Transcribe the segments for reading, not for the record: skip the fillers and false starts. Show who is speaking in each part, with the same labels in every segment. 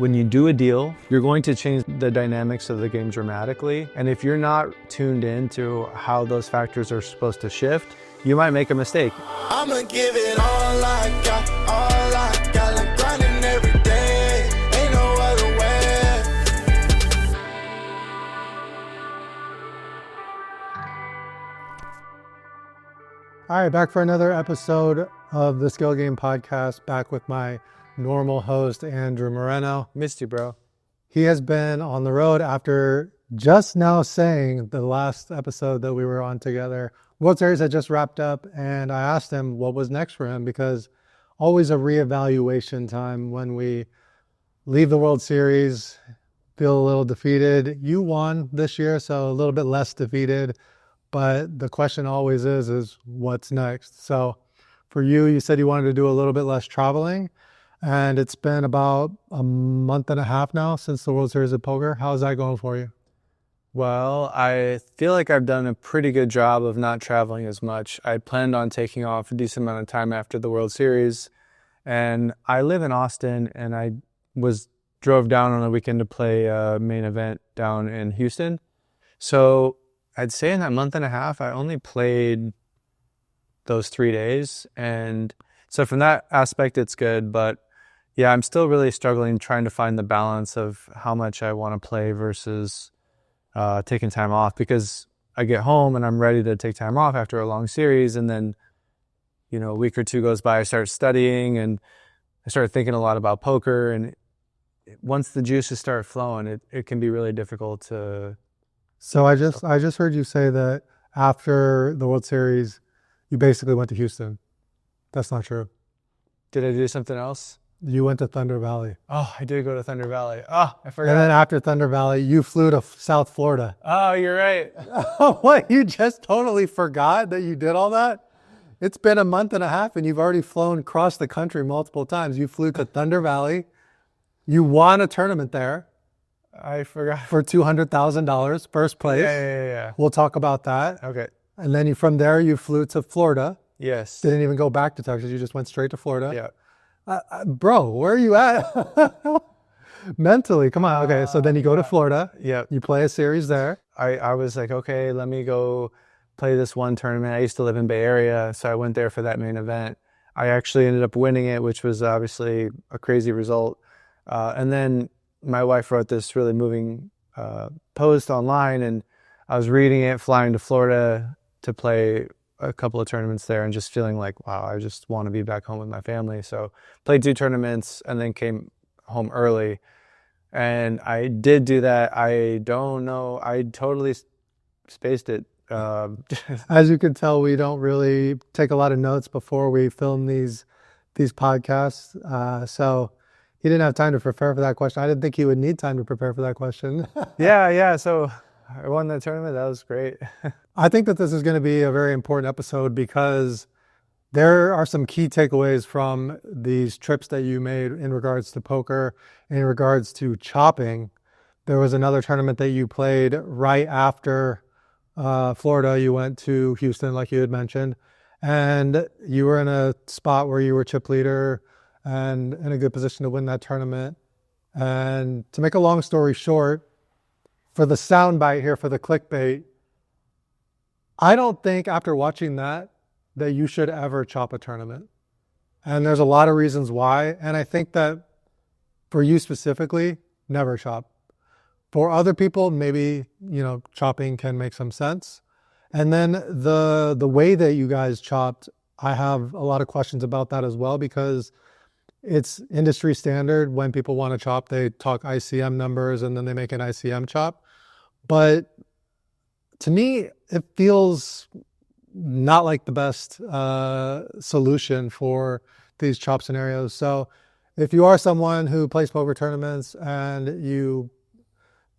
Speaker 1: When you do a deal, you're going to change the dynamics of the game dramatically. And if you're not tuned in to how those factors are supposed to shift, you might make a mistake.
Speaker 2: I'ma give it all I got, like grinding every day, ain't no other way.
Speaker 3: All right, back for another episode of the Skill Game Podcast, back with my normal host, Andrew Moreno.
Speaker 1: Missed you, bro.
Speaker 3: He has been on the road after just now saying the last episode that we were on together. World Series had just wrapped up, and I asked him what was next for him, because always a reevaluation time when we leave the World Series, feel a little defeated. You won this year, so a little bit less defeated, but the question always is what's next? So for you, you said you wanted to do a little bit less traveling, and it's been about a month and a half now since the World Series of Poker. How's that going for you?
Speaker 1: Well, I feel like I've done a pretty good job of not traveling as much. I planned on taking off a decent amount of time after the World Series, and I live in Austin, and I drove down on a weekend to play a main event down in Houston. So I'd say in that month and a half, I only played those 3 days. And so from that aspect, it's good. But yeah, I'm still really struggling trying to find the balance of how much I want to play versus taking time off, because I get home and I'm ready to take time off after a long series. And then, a week or two goes by, I start studying and I started thinking a lot about poker. And once the juices start flowing, it can be really difficult to.
Speaker 3: So I just heard you say that after the World Series, you basically went to Houston. That's not true.
Speaker 1: Did I do something else?
Speaker 3: You went to Thunder Valley.
Speaker 1: Oh, I did go to Thunder Valley. Oh, I forgot.
Speaker 3: And then after Thunder Valley, you flew to South Florida.
Speaker 1: Oh, you're right.
Speaker 3: What? You just totally forgot that you did all that? It's been a month and a half and you've already flown across the country multiple times. You flew to Thunder Valley. You won a tournament there.
Speaker 1: I forgot.
Speaker 3: For $200,000, first place.
Speaker 1: Yeah.
Speaker 3: We'll talk about that.
Speaker 1: Okay.
Speaker 3: And then from there, you flew to Florida.
Speaker 1: Yes.
Speaker 3: Didn't even go back to Texas. You just went straight to Florida.
Speaker 1: Yeah.
Speaker 3: Bro, where are you at? Mentally, come on. Okay, so then you go to Florida.
Speaker 1: Yeah.
Speaker 3: You play a series there.
Speaker 1: I was like, okay, let me go play this one tournament. I used to live in Bay Area, so I went there for that main event. I actually ended up winning it, which was obviously a crazy result. And then my wife wrote this really moving post online, and I was reading it, flying to Florida to play a couple of tournaments there, and just feeling like, wow, I just want to be back home with my family. So played 2 tournaments and then came home early. And I did do that. I don't know. I totally spaced it.
Speaker 3: As you can tell, we don't really take a lot of notes before we film these podcasts. So he didn't have time to prepare for that question. I didn't think he would need time to prepare for that question.
Speaker 1: Yeah. So I won that tournament. That was great.
Speaker 3: I think that this is going to be a very important episode because there are some key takeaways from these trips that you made in regards to poker, in regards to chopping. There was another tournament that you played right after Florida. You went to Houston, like you had mentioned, and you were in a spot where you were chip leader and in a good position to win that tournament. And to make a long story short, for the soundbite here, for the clickbait, I don't think after watching that you should ever chop a tournament. And there's a lot of reasons why. And I think that for you specifically, never chop. For other people, maybe, chopping can make some sense. And then the way that you guys chopped, I have a lot of questions about that as well, because it's industry standard. When people want to chop, they talk ICM numbers and then they make an ICM chop. But to me, it feels not like the best solution for these chop scenarios. So if you are someone who plays poker tournaments and you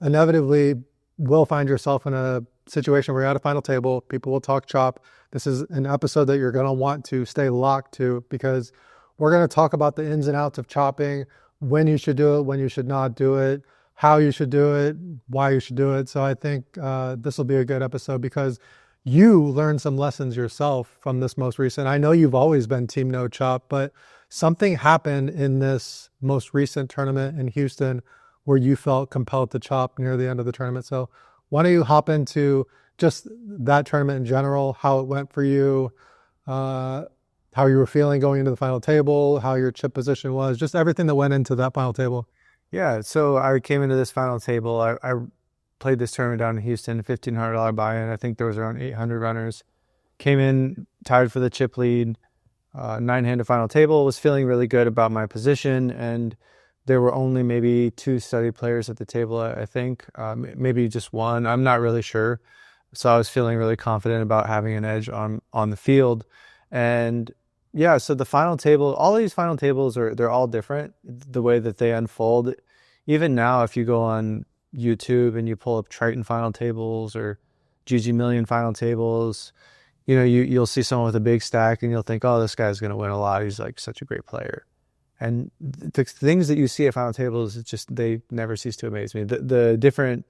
Speaker 3: inevitably will find yourself in a situation where you're at a final table, people will talk chop. This is an episode that you're going to want to stay locked to, because we're going to talk about the ins and outs of chopping, when you should do it, when you should not do it, how you should do it, why you should do it. So I think this will be a good episode because you learned some lessons yourself from this most recent. I know you've always been team no chop, but something happened in this most recent tournament in Houston where you felt compelled to chop near the end of the tournament. So why don't you hop into just that tournament in general, how it went for you, how you were feeling going into the final table, how your chip position was, just everything that went into that final table.
Speaker 1: Yeah, so I came into this final table. I played this tournament down in Houston, $1,500 buy-in. I think there was around 800 runners. Came in, tied for the chip lead, 9-handed final table. Was feeling really good about my position, and there were only maybe 2 study players at the table, I think. Maybe just one. I'm not really sure. So I was feeling really confident about having an edge on the field. And yeah, so the final table, all of these final tables they're all different, the way that they unfold. Even now, if you go on YouTube and you pull up Triton final tables or GG Million final tables, you know, you'll see someone with a big stack and you'll think, oh, this guy's going to win a lot. He's like such a great player. And the things that you see at final tables, it's just, they never cease to amaze me. The different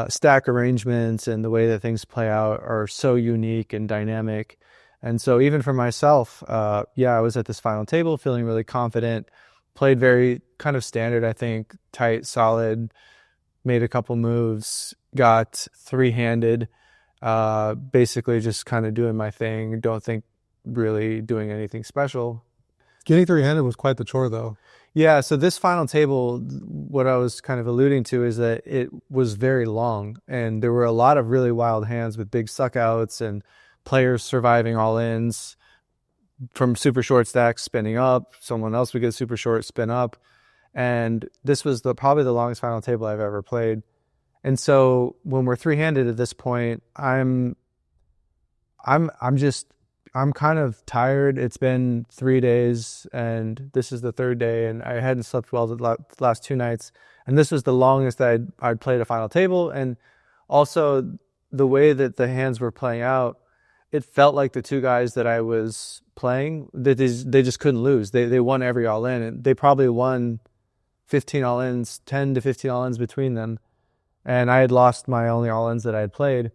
Speaker 1: stack arrangements and the way that things play out are so unique and dynamic. And so even for myself, I was at this final table feeling really confident, played very kind of standard, I think, tight, solid, made a couple moves, got 3-handed, basically just kind of doing my thing. Don't think really doing anything special.
Speaker 3: Getting 3-handed was quite the chore, though.
Speaker 1: Yeah, so this final table, what I was kind of alluding to is that it was very long, and there were a lot of really wild hands with big suckouts and players surviving all-ins from super short stacks spinning up. Someone else would get super short, spin up. And this was probably the longest final table I've ever played. And so when we're 3-handed at this point, I'm kind of tired. It's been 3 days and this is the 3rd day, and I hadn't slept well the last 2 nights. And this was the longest that I'd played a final table. And also the way that the hands were playing out, it felt like the 2 guys that I was playing, that they just couldn't lose. They won every all-in, and they probably won 15 all-ins, 10 to 15 all-ins between them. And I had lost my only all-ins that I had played,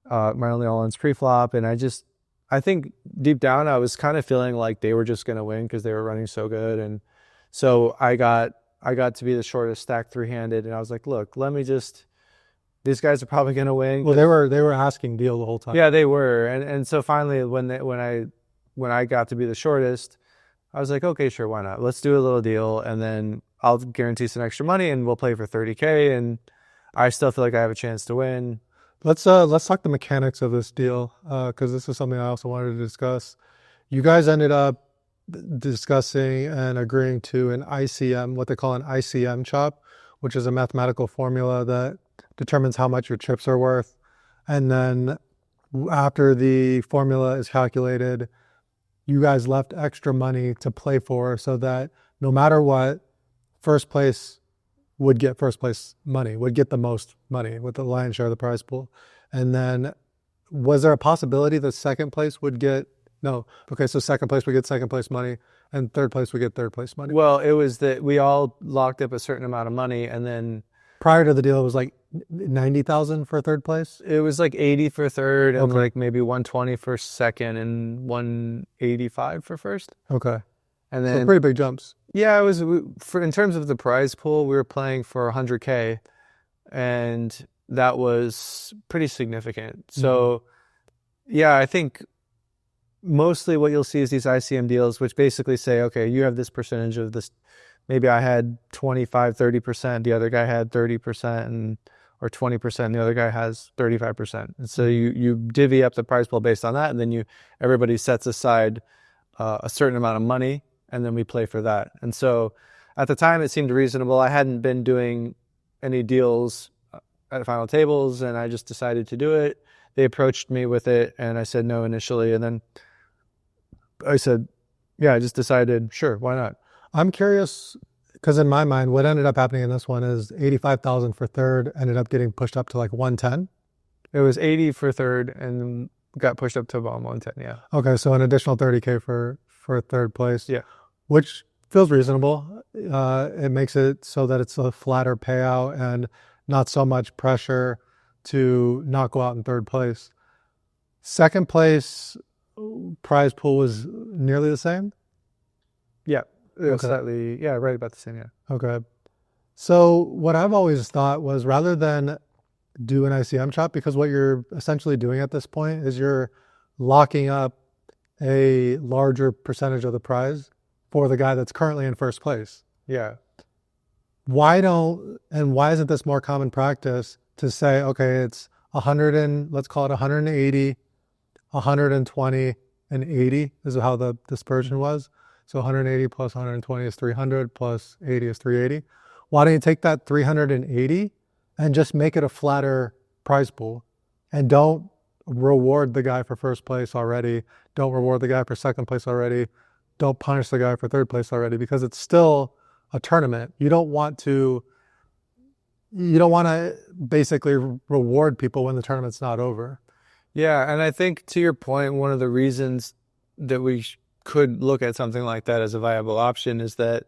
Speaker 1: my only all-ins pre-flop. And I think deep down I was kind of feeling like they were just going to win because they were running so good. And so I got to be the shortest stack 3-handed, and I was like, look, these guys are probably going to win.
Speaker 3: Well, they were asking deal the whole time.
Speaker 1: Yeah, they were. And so finally when I got to be the shortest, I was like, okay, sure, why not? Let's do a little deal, and then I'll guarantee some extra money and we'll play for 30K, and I still feel like I have a chance to win.
Speaker 3: Let's talk the mechanics of this deal, because this is something I also wanted to discuss. You guys ended up discussing and agreeing to an ICM, what they call an ICM chop, which is a mathematical formula that determines how much your chips are worth. And then after the formula is calculated, you guys left extra money to play for, so that no matter what, first place would get first place money, would get the most money with the lion's share of the prize pool. And then was there a possibility that second place would get, no, okay, so second place would get second place money and third place would get third place money?
Speaker 1: Well, it was that we all locked up a certain amount of money, and then
Speaker 3: prior to the deal, it was like 90,000 for third place?
Speaker 1: it was like 80 for third, and
Speaker 3: Okay.
Speaker 1: like maybe 120 for second and 185 for first.
Speaker 3: Okay.
Speaker 1: And
Speaker 3: So
Speaker 1: then
Speaker 3: pretty big jumps.
Speaker 1: yeah, it was in terms of the prize pool, we were playing for 100K, and that was pretty significant. So yeah, I think mostly what you'll see is these ICM deals, which basically say, okay, you have this percentage of this. Maybe I had 25, 30%, the other guy had 30%, or 20%, the other guy has 35%. And so you divvy up the prize pool based on that, and then everybody sets aside a certain amount of money, and then we play for that. And so at the time it seemed reasonable. I hadn't been doing any deals at final tables, and I just decided to do it. They approached me with it, and I said no initially, and then I said, yeah, I just decided, sure, why not?
Speaker 3: I'm curious, because in my mind, what ended up happening in this one is 85,000 for third ended up getting pushed up to like 110.
Speaker 1: It was 80 for third and got pushed up to about 110, yeah.
Speaker 3: Okay, so an additional 30K for third place.
Speaker 1: Yeah.
Speaker 3: Which feels reasonable. It makes it so that it's a flatter payout and not so much pressure to not go out in third place. Second place prize pool was nearly the same?
Speaker 1: Yeah,
Speaker 3: Okay.
Speaker 1: slightly. Yeah, right about the same. Yeah.
Speaker 3: Okay. So what I've always thought was rather than do an ICM chop, because what you're essentially doing at this point is you're locking up a larger percentage of the prize for the guy that's currently in first place.
Speaker 1: Yeah.
Speaker 3: Why isn't this more common practice to say, okay, it's 100 and let's call it 180, 120, and 80 is how the dispersion was. So 180 plus 120 is 300 plus 80 is 380. Why don't you take that 380 and just make it a flatter prize pool and don't reward the guy for first place already. Don't reward the guy for second place already. Don't punish the guy for third place already, because it's still a tournament. You don't want to basically reward people when the tournament's not over.
Speaker 1: Yeah, and I think to your point, one of the reasons that we could look at something like that as a viable option is that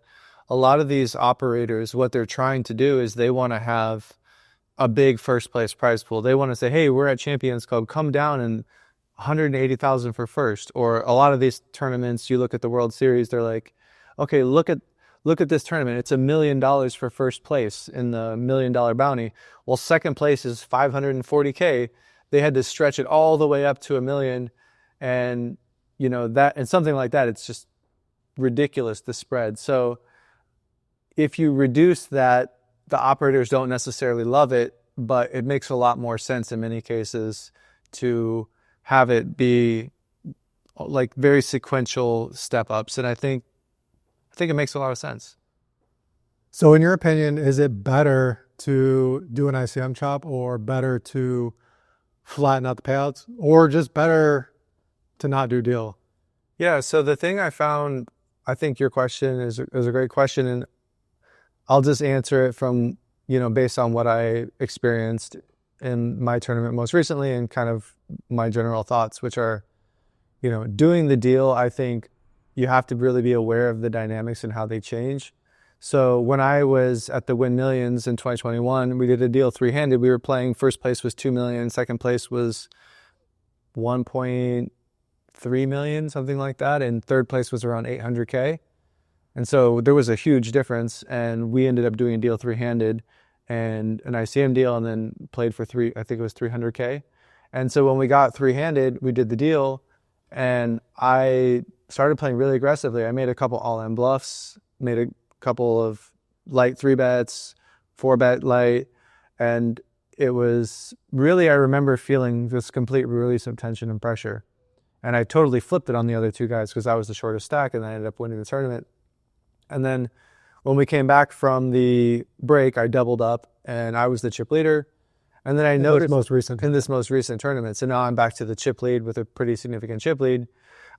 Speaker 1: a lot of these operators, what they're trying to do is they want to have a big first place prize pool. They want to say, hey, we're at Champions Club, come down and 180,000 for first. Or a lot of these tournaments, you look at the World Series, they're like, okay, look at this tournament. It's $1 million for first place in the $1 million bounty. Well, second place is 540K. They had to stretch it all the way up to $1 million. And, you know, that, and something like that, it's just ridiculous, the spread. So if you reduce that, the operators don't necessarily love it, but it makes a lot more sense in many cases to have it be like very sequential step ups. And I think it makes a lot of sense.
Speaker 3: So in your opinion, is it better to do an ICM chop or better to flatten out the payouts or just better to not do deal?
Speaker 1: Yeah. So the thing I found, I think your question is a great question. And I'll just answer it from, you know, based on what I experienced in my tournament most recently and kind of my general thoughts, which are, you know, doing the deal, I think you have to really be aware of the dynamics and how they change. So when I was at the Win Millions in 2021, we did a deal three-handed. We were playing, first place was 2 million, second place was 1.3 million, something like that, and third place was around 800K. And so there was a huge difference, and we ended up doing a deal three-handed and an ICM deal, and then played for I think it was 300K. And so when we got three-handed, we did the deal, and I started playing really aggressively. I made a couple all-in bluffs, made a couple of light 3-bets, 4-bet light, and it was really, I remember feeling this complete release of tension and pressure. And I totally flipped it on the other two guys because I was the shortest stack, and I ended up winning the tournament. And then when we came back from the break, I doubled up and I was the chip leader. And then I noticed in this most recent tournament. So now I'm back to the chip lead with a pretty significant chip lead.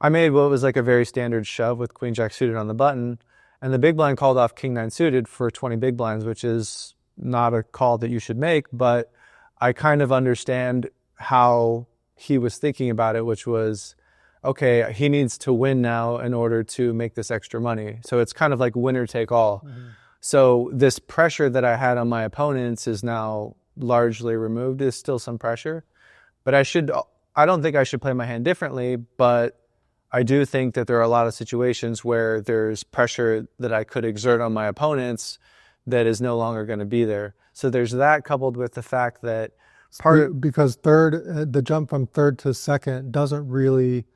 Speaker 1: I made what was like a very standard shove with Queen Jack suited on the button. And the big blind called off King 9 suited for 20 big blinds, which is not a call that you should make. But I kind of understand how he was thinking about it, which was, okay, he needs to win now in order to make this extra money. So it's kind of like winner take all. Mm-hmm. So this pressure that I had on my opponents is now largely removed. There's still some pressure, but I don't think I should play my hand differently, but I do think that there are a lot of situations where there's pressure that I could exert on my opponents that is no longer going to be there. So there's that, coupled with the fact that
Speaker 3: because the jump from third to second doesn't really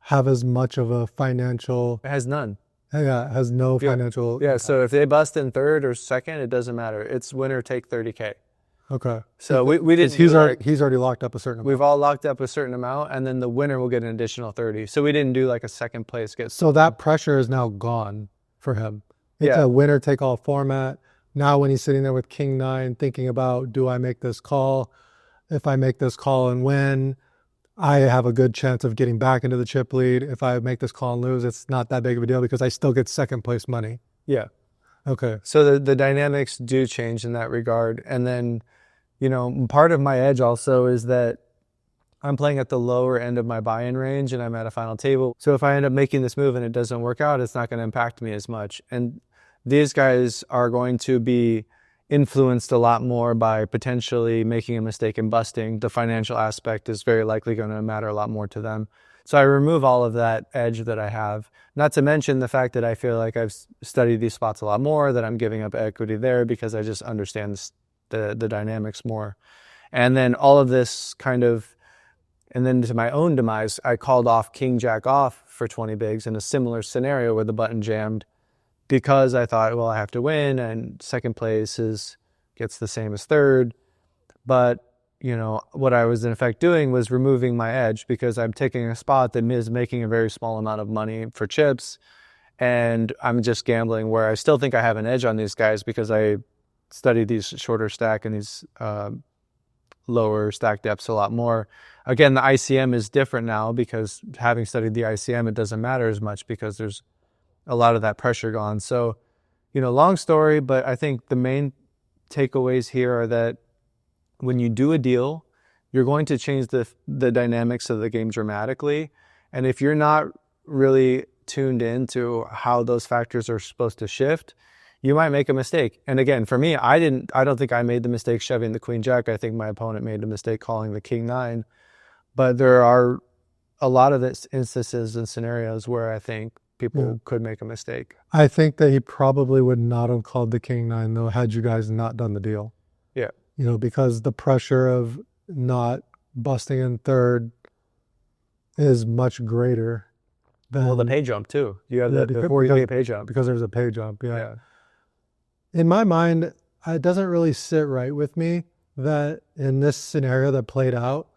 Speaker 3: have as much of a financial.
Speaker 1: It has none.
Speaker 3: Yeah, it has no financial.
Speaker 1: Yeah, so if they bust in third or second, it doesn't matter. It's winner take 30K.
Speaker 3: Okay.
Speaker 1: So we didn't.
Speaker 3: He's already locked up a certain amount.
Speaker 1: We've all locked up a certain amount, and then the winner will get an additional 30. So we didn't do like a second place get.
Speaker 3: So that pressure is now gone for him. It's a winner take all format. Now when he's sitting there with King 9 thinking about, do I make this call? If I make this call and win, I have a good chance of getting back into the chip lead. If I make this call and lose, it's not that big of a deal because I still get second place money.
Speaker 1: Yeah.
Speaker 3: Okay.
Speaker 1: So the dynamics do change in that regard. And then, you know, part of my edge also is that I'm playing at the lower end of my buy-in range and I'm at a final table. So if I end up making this move and it doesn't work out, it's not going to impact me as much. And these guys are going to be influenced a lot more by potentially making a mistake and busting. The financial aspect is very likely going to matter a lot more to them. So I remove all of that edge that I have. Not to mention the fact that I feel like I've studied these spots a lot more, that I'm giving up equity there because I just understand the dynamics more. And then all of this kind of, and then to my own demise, I called off King Jack off for 20 bigs in a similar scenario where the button jammed because I thought, well, I have to win and second place gets the same as third. But, you know, what I was in effect doing was removing my edge because I'm taking a spot that is making a very small amount of money for chips. And I'm just gambling where I still think I have an edge on these guys because I studied these shorter stack and these lower stack depths a lot more. Again, the ICM is different now because having studied the ICM, it doesn't matter as much because there's a lot of that pressure gone. So, you know, long story, but I think the main takeaways here are that when you do a deal, you're going to change the dynamics of the game dramatically. And if you're not really tuned into how those factors are supposed to shift, you might make a mistake. And again, for me, I don't think I made the mistake shoving the queen jack. I think my opponent made the mistake calling the king nine. But there are a lot of instances and scenarios where I think people could make a mistake.
Speaker 3: I think that he probably would not have called the king nine though had you guys not done the deal.
Speaker 1: Yeah.
Speaker 3: You know, because the pressure of not busting in third is much greater than...
Speaker 1: Well, the pay jump too. You have the 40 pay jump.
Speaker 3: Because there's a pay jump,
Speaker 1: Yeah.
Speaker 3: In my mind, it doesn't really sit right with me that in this scenario that played out,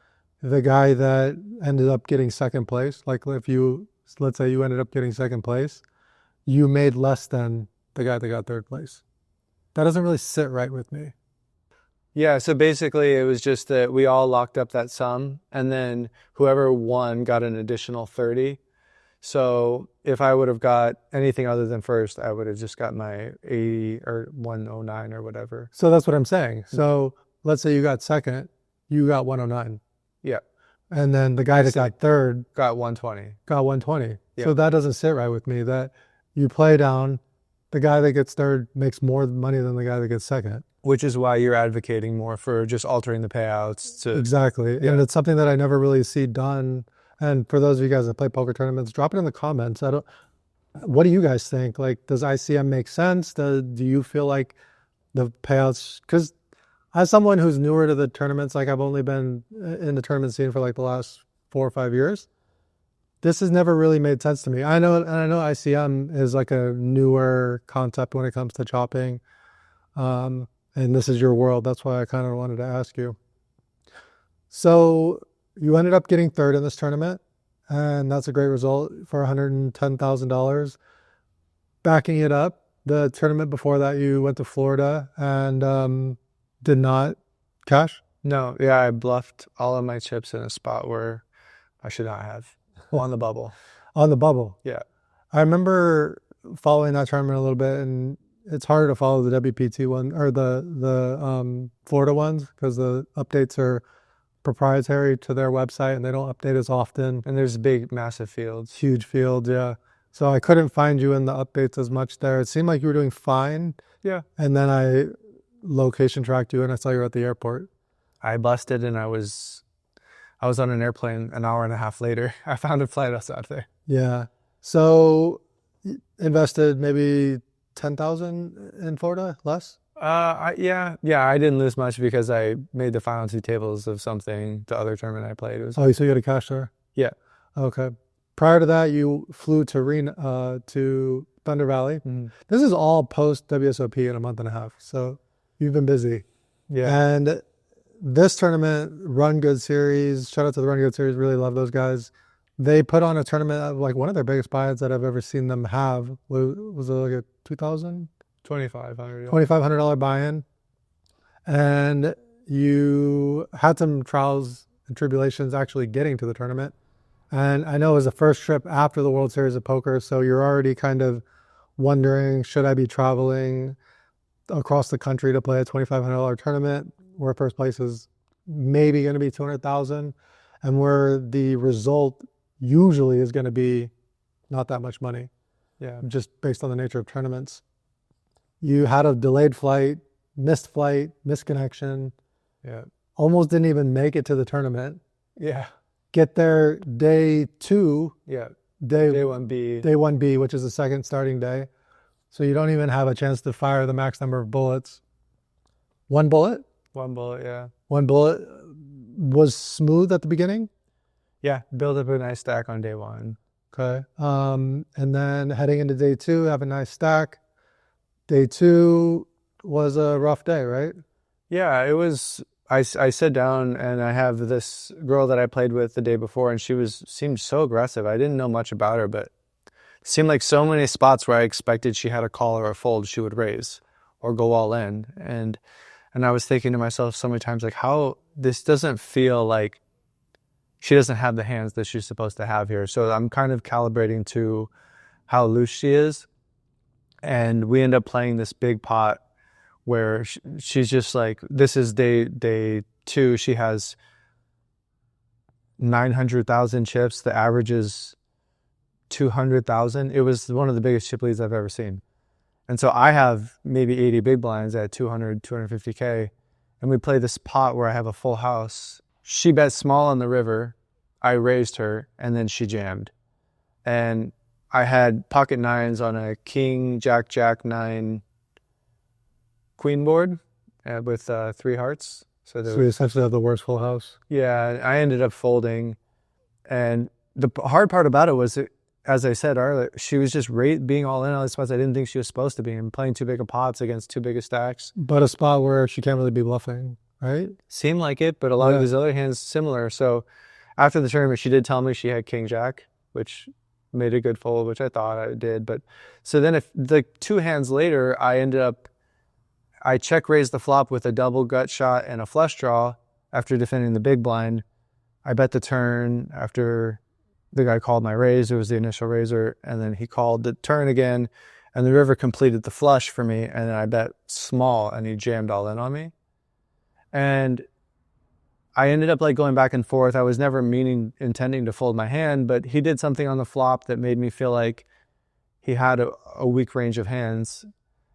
Speaker 3: the guy that ended up getting second place, like let's say you ended up getting second place, you made less than the guy that got third place. That doesn't really sit right with me.
Speaker 1: Yeah, so basically it was just that we all locked up that sum and then whoever won got an additional 30. So if I would have got anything other than first, I would have just got my 80 or 109 or whatever.
Speaker 3: So that's what I'm saying. So let's say you got second, you got 109.
Speaker 1: Yeah.
Speaker 3: And then the guy that got third
Speaker 1: got 120.
Speaker 3: Got 120.
Speaker 1: Yeah.
Speaker 3: So that doesn't sit right with me that you play down, the guy that gets third makes more money than the guy that gets second.
Speaker 1: Which is why you're advocating more for just altering the payouts to...
Speaker 3: Exactly.
Speaker 1: Yeah.
Speaker 3: And it's something that I never really see done. And for those of you guys that play poker tournaments, drop it in the comments. What do you guys think? Like, does ICM make sense? Do you feel like the payouts, because as someone who's newer to the tournaments, like I've only been in the tournament scene for like the last 4 or 5 years, this has never really made sense to me. I know ICM is like a newer concept when it comes to chopping. And this is your world. That's why I kind of wanted to ask you. So you ended up getting third in this tournament, and that's a great result for $110,000. Backing it up, the tournament before that, you went to Florida and did not cash?
Speaker 1: No, yeah, I bluffed all of my chips in a spot where I should not have. On the bubble.
Speaker 3: On the bubble.
Speaker 1: Yeah.
Speaker 3: I remember following that tournament a little bit, and it's harder to follow the WPT one or the Florida ones because the updates are proprietary to their website and they don't update as often.
Speaker 1: And there's big, massive fields.
Speaker 3: Huge fields, yeah. So I couldn't find you in the updates as much there. It seemed like you were doing fine.
Speaker 1: Yeah.
Speaker 3: And then I location tracked you and I saw you were at the airport.
Speaker 1: I busted and I was on an airplane an hour and a half later. I found a flight outside there.
Speaker 3: Yeah. So invested maybe 10,000 in Florida, less?
Speaker 1: Yeah, I didn't lose much because I made the final 2 tables of something, the other tournament I played.
Speaker 3: Oh, so you had a cash there?
Speaker 1: Yeah.
Speaker 3: Okay. Prior to that, you flew to Thunder Valley.
Speaker 1: Mm.
Speaker 3: This is all post WSOP in a month and a half. So you've been busy.
Speaker 1: Yeah.
Speaker 3: And this tournament, Run Good Series, shout out to the Run Good Series, really love those guys. They put on a tournament, like one of their biggest buyouts that I've ever seen them have. Was it like a $2,500 buy-in? And you had some trials and tribulations actually getting to the tournament. And I know it was the first trip after the World Series of Poker, so you're already kind of wondering, should I be traveling across the country to play a $2,500 tournament where first place is maybe going to be $200,000 and where the result usually is going to be not that much money.
Speaker 1: Yeah.
Speaker 3: Just based on the nature of tournaments. You had a delayed flight, missed connection.
Speaker 1: Yeah.
Speaker 3: Almost didn't even make it to the tournament.
Speaker 1: Yeah.
Speaker 3: get there day 2,
Speaker 1: Yeah.
Speaker 3: day
Speaker 1: Day 1B.
Speaker 3: 1B, which is the second starting day. So you don't even have a chance to fire the max number of bullets. One bullet?
Speaker 1: One bullet, yeah.
Speaker 3: One bullet was smooth at the beginning.
Speaker 1: Yeah, build up a nice stack on day 1.
Speaker 3: Okay. And then heading into day 2, have a nice stack. Day 2 was a rough day, right?
Speaker 1: Yeah, it was. I sit down and I have this girl that I played with the day before, and seemed so aggressive. I didn't know much about her, but it seemed like so many spots where I expected she had a call or a fold, she would raise or go all in. And I was thinking to myself so many times, like, how this doesn't feel like she doesn't have the hands that she's supposed to have here. So I'm kind of calibrating to how loose she is. And we end up playing this big pot where she's just like, this is day 2. She has 900,000 chips. The average is 200,000. It was one of the biggest chip leads I've ever seen. And so I have maybe 80 big blinds at 200, 250K. And we play this pot where I have a full house. She bet small on the river. I raised her, and then she jammed. And I had pocket 9s on a king, jack, jack, 9 queen board with 3 hearts. So
Speaker 3: we essentially have the worst full house.
Speaker 1: Yeah, I ended up folding. And the hard part about it was, as I said earlier, she was just being all in on the spots I didn't think she was supposed to be, and playing too big of pots against too big of stacks.
Speaker 3: But a spot where she can't really be bluffing, right?
Speaker 1: Seemed like it, but a lot of these other hands similar. So after the tournament, she did tell me she had king jack, which made a good fold, which I thought I did. But so then if the 2 hands later, I check raised the flop with a double gut shot and a flush draw after defending the big blind. I bet the turn after the guy called my raise. It was the initial raiser, and then he called the turn again, and the river completed the flush for me, and then I bet small, and he jammed all in on me. And I ended up like going back and forth. I was never intending to fold my hand, but he did something on the flop that made me feel like he had a weak range of hands.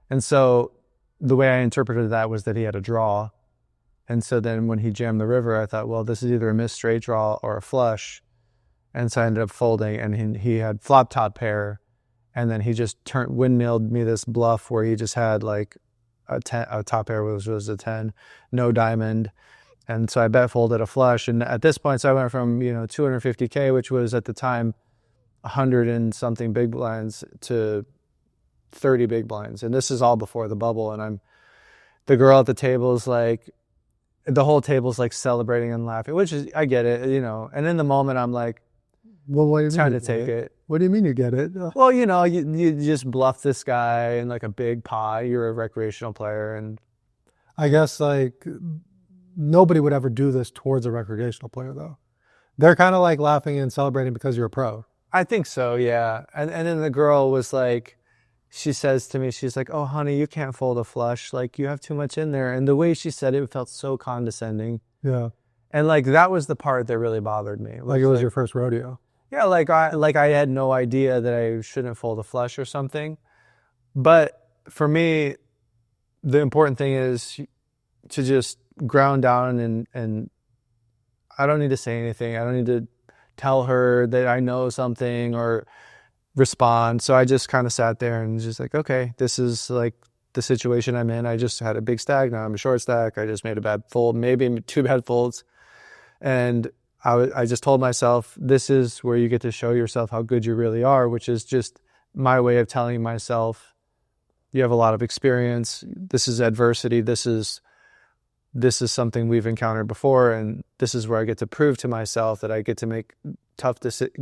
Speaker 1: And so the way I interpreted that was that he had a draw. And so then when he jammed the river, I thought, well, this is either a missed straight draw or a flush. And so I ended up folding, and he had flop top pair. And then he just windmilled me this bluff where he just had like a top pair, which was a 10, no diamond. And so I bet folded a flush. And at this point, so I went from, 250K, which was at the time 100 and something big blinds, to 30 big blinds. And this is all before the bubble. And the girl at the table is like, the whole table's like celebrating and laughing, which is, I get it, And in the moment, I'm like,
Speaker 3: well, what do you mean
Speaker 1: trying to take it.
Speaker 3: What do you mean you get it?
Speaker 1: Well, you just bluff this guy in like a big pot. You're a recreational player. And
Speaker 3: I guess like nobody would ever do this towards a recreational player, though. They're kind of like laughing and celebrating because you're a pro.
Speaker 1: I think so, yeah. And then the girl was like, she says to me, she's like, oh, honey, you can't fold a flush. Like, you have too much in there. And the way she said it felt so condescending.
Speaker 3: Yeah.
Speaker 1: And like, that was the part that really bothered me.
Speaker 3: Like it was your first rodeo.
Speaker 1: Yeah, like I had no idea that I shouldn't fold a flush or something. But for me, the important thing is to just ground down, and I don't need to say anything. I don't need to tell her that I know something or respond. So I just kind of sat there and just like, okay, this is like the situation I'm in. I just had a big stack. Now I'm a short stack. I just made a bad fold, maybe 2 bad folds. And I just told myself, this is where you get to show yourself how good you really are, which is just my way of telling myself, you have a lot of experience. This is adversity. This is something we've encountered before. And this is where I get to prove to myself that I get to make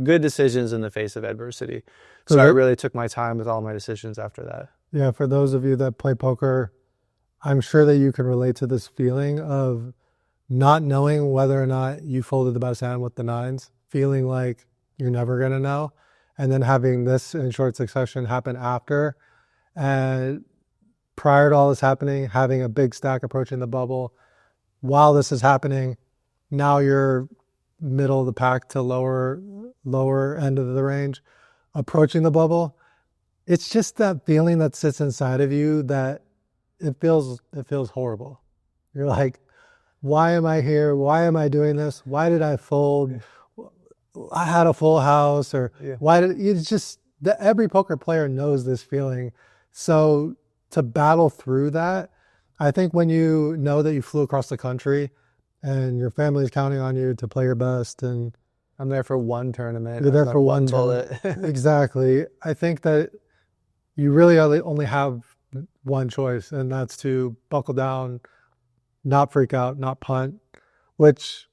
Speaker 1: good decisions in the face of adversity. So I really took my time with all my decisions after that.
Speaker 3: Yeah, for those of you that play poker, I'm sure that you can relate to this feeling of not knowing whether or not you folded the best hand with the 9s, feeling like you're never going to know, and then having this in short succession happen after. And prior to all this happening, having a big stack approaching the bubble. While this is happening, now you're middle of the pack to lower end of the range, approaching the bubble. It's just that feeling that sits inside of you that it feels horrible. You're like, why am I here? Why am I doing this? Why did I fold? I had a full house, or
Speaker 1: Yeah.
Speaker 3: why did it's just that every poker player knows this feeling. So to battle through that, I think when you know that you flew across the country and your family is counting on you to play your best, and
Speaker 1: I'm there for one tournament.
Speaker 3: you're there
Speaker 1: I'm
Speaker 3: for one
Speaker 1: bullet.
Speaker 3: exactly. I think that you really only have one choice, and that's to buckle down, not freak out, not punt, which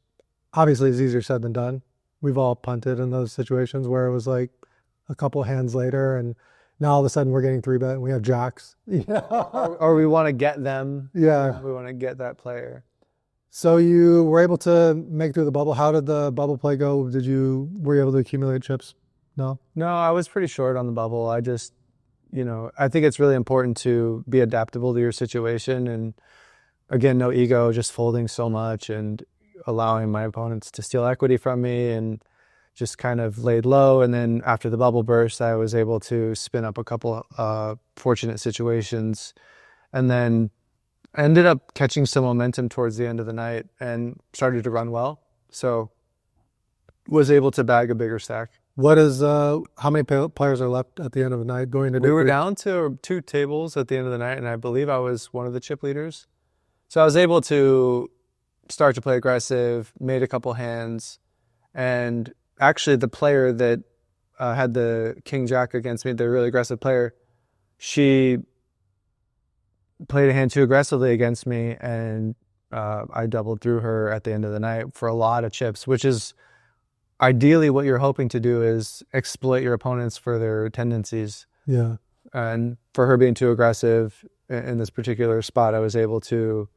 Speaker 3: obviously is easier said than done. We've all punted in those situations where it was like a couple hands later, and now all of a sudden we're getting 3-bet and we have jacks. Yeah.
Speaker 1: or we want to get them.
Speaker 3: Yeah.
Speaker 1: We want to get that player.
Speaker 3: So you were able to make through the bubble. How did the bubble play go? Were you able to accumulate chips? No?
Speaker 1: No, I was pretty short on the bubble. I just, I think it's really important to be adaptable to your situation. And again, no ego, just folding so much and allowing my opponents to steal equity from me, and just kind of laid low. And then after the bubble burst, I was able to spin up a couple fortunate situations, and then I ended up catching some momentum towards the end of the night and started to run well. So was able to bag a bigger stack.
Speaker 3: What is, how many players are left at the end of the night going to
Speaker 1: We were down to 2 tables at the end of the night, and I believe I was one of the chip leaders. So I was able to start to play aggressive, made a couple hands, and actually the player that had the king jack against me, the really aggressive player, she played a hand too aggressively against me, and I doubled through her at the end of the night for a lot of chips, which is ideally what you're hoping to do, is exploit your opponents for their tendencies.
Speaker 3: Yeah.
Speaker 1: And for her being too aggressive in this particular spot, I was able to,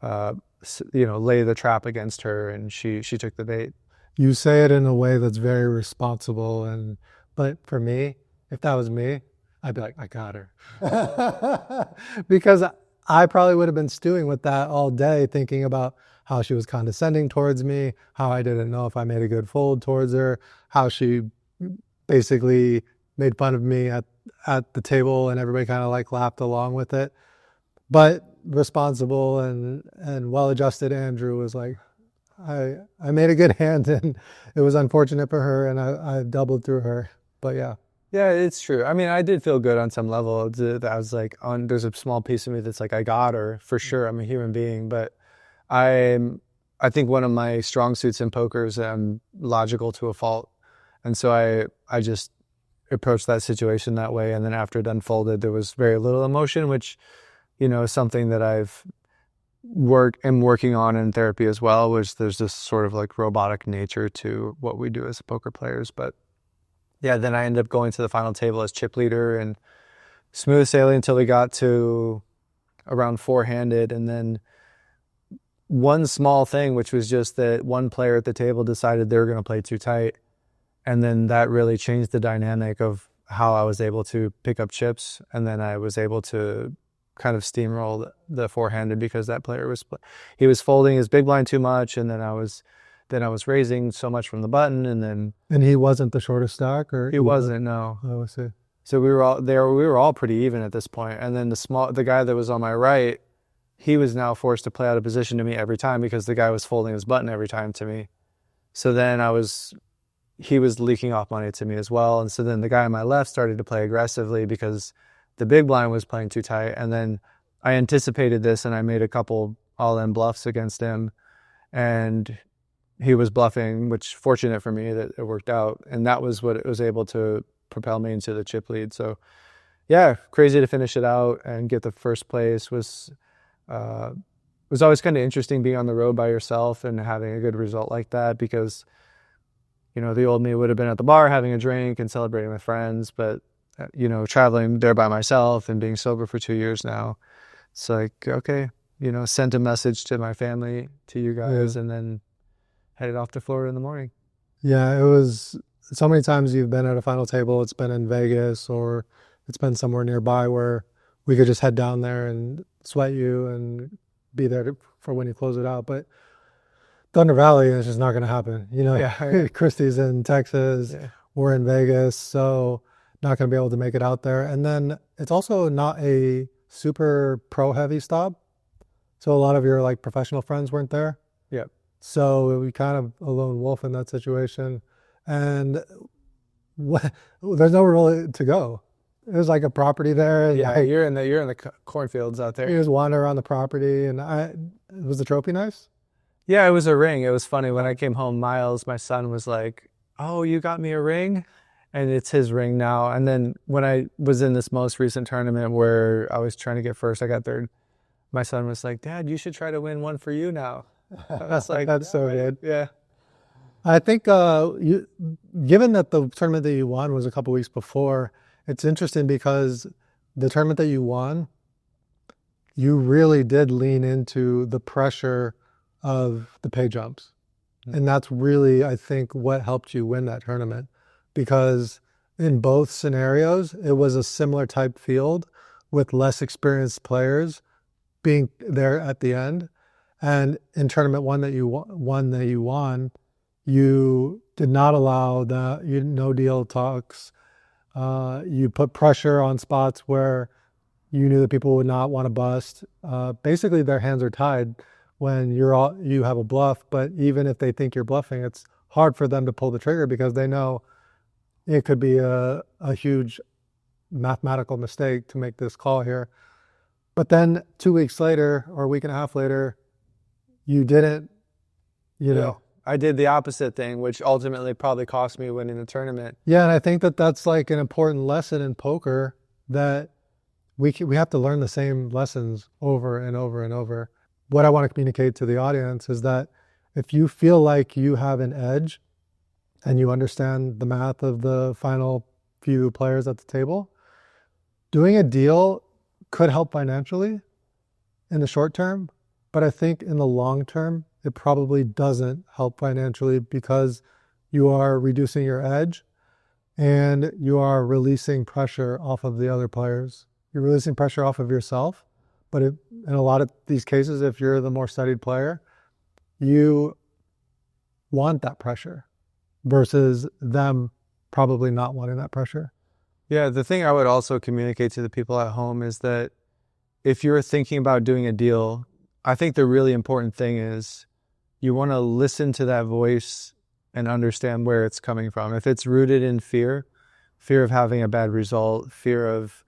Speaker 1: lay the trap against her, and she took the bait.
Speaker 3: You say it in a way that's very responsible, but for me, if that was me, I'd be like, I got her. Because I probably would have been stewing with that all day, thinking about how she was condescending towards me, how I didn't know if I made a good fold towards her, how she basically made fun of me at the table, and everybody kind of like laughed along with it. But responsible and well-adjusted Andrew was like, I made a good hand, and it was unfortunate for her, and I doubled through her. But yeah.
Speaker 1: Yeah, it's true. I mean, I did feel good on some level. That I was like, there's a small piece of me that's like, I got her for sure. I'm a human being, but I think one of my strong suits in poker is I'm logical to a fault, and so I just approached that situation that way. And then after it unfolded, there was very little emotion, which is something that am working on in therapy as well. Which there's this sort of like robotic nature to what we do as poker players, but. Yeah, then I ended up going to the final table as chip leader and smooth sailing until we got to around 4-handed. And then one small thing, which was just that one player at the table decided they were going to play too tight. And then that really changed the dynamic of how I was able to pick up chips. And then I was able to kind of steamroll the 4-handed because that player he was folding his big blind too much, and then I was raising so much from the button, and
Speaker 3: he wasn't the shortest stack, or
Speaker 1: he wasn't. No.
Speaker 3: Oh, I see.
Speaker 1: So we were all there. We were all pretty even at this point. And then the guy that was on my right, he was now forced to play out of position to me every time because the guy was folding his button every time to me. So then he was leaking off money to me as well. And so then the guy on my left started to play aggressively because the big blind was playing too tight. And then I anticipated this, and I made a couple all-in bluffs against him, and he was bluffing, which fortunate for me that it worked out. And that was what it was able to propel me into the chip lead. So yeah, crazy to finish it out and get the first place. Was always kind of interesting being on the road by yourself and having a good result like that, because the old me would have been at the bar having a drink and celebrating with friends, but traveling there by myself and being sober for 2 years now, it's like, okay, sent a message to my family, to you guys, and then headed off to Florida in the morning.
Speaker 3: Yeah, it was so many times you've been at a final table. It's been in Vegas or it's been somewhere nearby where we could just head down there and sweat you and be there for when you close it out. But Thunder Valley is just not going to happen. Christie's in Texas, we're in Vegas, so not going to be able to make it out there. And then it's also not a super pro heavy stop. So a lot of your professional friends weren't there.
Speaker 1: Yep.
Speaker 3: So we kind of a lone wolf in that situation. and there's nowhere really to go. There's like a property there. And
Speaker 1: Yeah,
Speaker 3: like,
Speaker 1: you're in the cornfields out
Speaker 3: you
Speaker 1: there.
Speaker 3: just wander around the property, and was the trophy nice?
Speaker 1: Yeah, it was a ring. It was funny when I came home. Miles, my son, was like, "Oh, you got me a ring," and it's his ring now. And then when I was in this most recent tournament where I was trying to get first, I got third. My son was like, "Dad, you should try to win one for you now." I was like,
Speaker 3: That's so good.
Speaker 1: yeah.
Speaker 3: I think given that the tournament that you won was a couple weeks before, it's interesting because the tournament that you won, you really did lean into the pressure of the pay jumps. And that's really, I think, what helped you win that tournament. Because in both scenarios, it was a similar type field with less experienced players being there at the end. And in tournament one that you won, you did not allow no deal talks. You put pressure on spots where you knew that people would not want to bust. Basically, their hands are tied when you have a bluff. But even if they think you're bluffing, it's hard for them to pull the trigger because they know it could be a huge mathematical mistake to make this call here. But then 2 weeks later or a week and a half later, you didn't, you know.
Speaker 1: I did the opposite thing, which ultimately probably cost me winning the tournament.
Speaker 3: Yeah, and I think that that's like an important lesson in poker, that we have to learn the same lessons over and over and over. What I want to communicate to the audience is that if you feel like you have an edge and you understand the math of the final few players at the table, doing a deal could help financially in the short term, but I think in the long term, it probably doesn't help financially because you are reducing your edge and you are releasing pressure off of the other players. You're releasing pressure off of yourself, but in a lot of these cases, if you're the more studied player, you want that pressure versus them probably not wanting that pressure.
Speaker 1: Yeah, the thing I would also communicate to the people at home is that if you're thinking about doing a deal, I think the really important thing is you want to listen to that voice and understand where it's coming from. If it's rooted in fear of having a bad result, fear of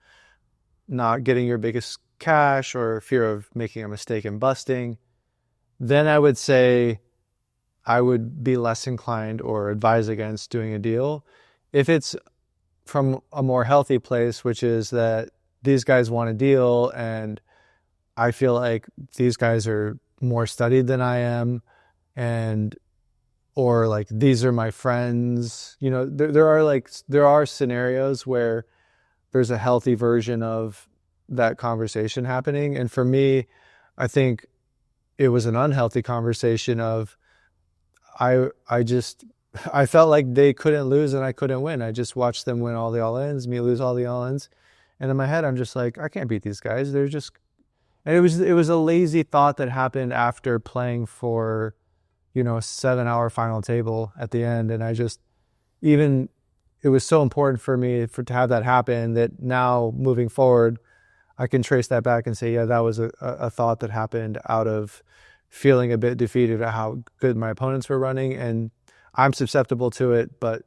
Speaker 1: not getting your biggest cash, or fear of making a mistake and busting, then I would say I would be less inclined or advise against doing a deal. If it's from a more healthy place, which is that these guys want a deal and I feel like these guys are more studied than I am, or like these are my friends, you know, there are scenarios where there's a healthy version of that conversation happening. And for me, I think it was an unhealthy conversation of I felt like they couldn't lose and I couldn't win. I just watched them win all the all-ins, me lose all the all-ins. And in my head, I'm just like, I can't beat these guys. And it was a lazy thought that happened after playing for, a 7-hour final table at the end. And it was so important for me to have that happen that now moving forward, I can trace that back and say, yeah, that was a thought that happened out of feeling a bit defeated at how good my opponents were running. And I'm susceptible to it. But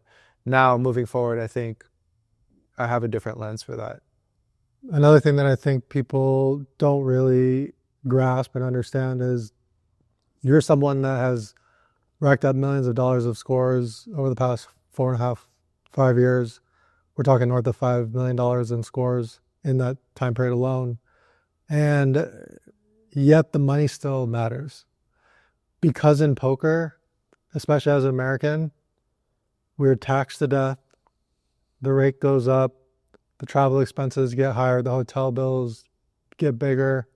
Speaker 1: now moving forward, I think I have a different lens for that.
Speaker 3: Another thing that I think people don't really grasp and understand is you're someone that has racked up millions of dollars of scores over the past 4.5, 5 years. We're talking north of $5 million in scores in that time period alone. And yet the money still matters. Because in poker, especially as an American, we're taxed to death. The rate goes up. The travel expenses get higher. The hotel bills get bigger.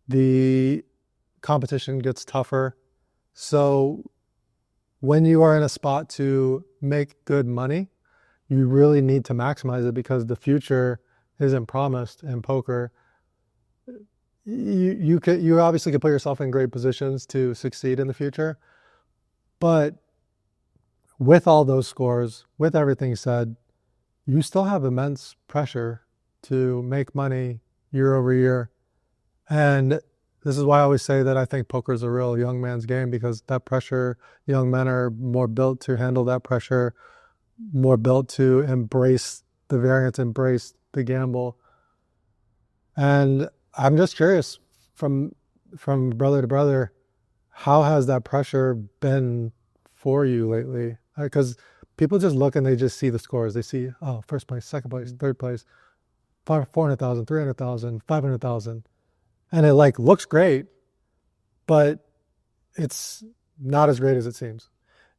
Speaker 3: The competition gets tougher. So when you are in a spot to make good money, you really need to maximize it because the future isn't promised in poker. You obviously can put yourself in great positions to succeed in the future, but with all those scores, with everything said, you still have immense pressure to make money year over year. And This is why I always say that I think poker is a real young man's game, because that pressure, young men are more built to handle that pressure, more built to embrace the variance, embrace the gamble. And I'm just curious, from brother to brother, how has that pressure been for you lately? Because people just look and they just see the scores. They see, oh, first place, second place, third place, 400,000, 300,000, 500,000. And it like looks great, but it's not as great as it seems.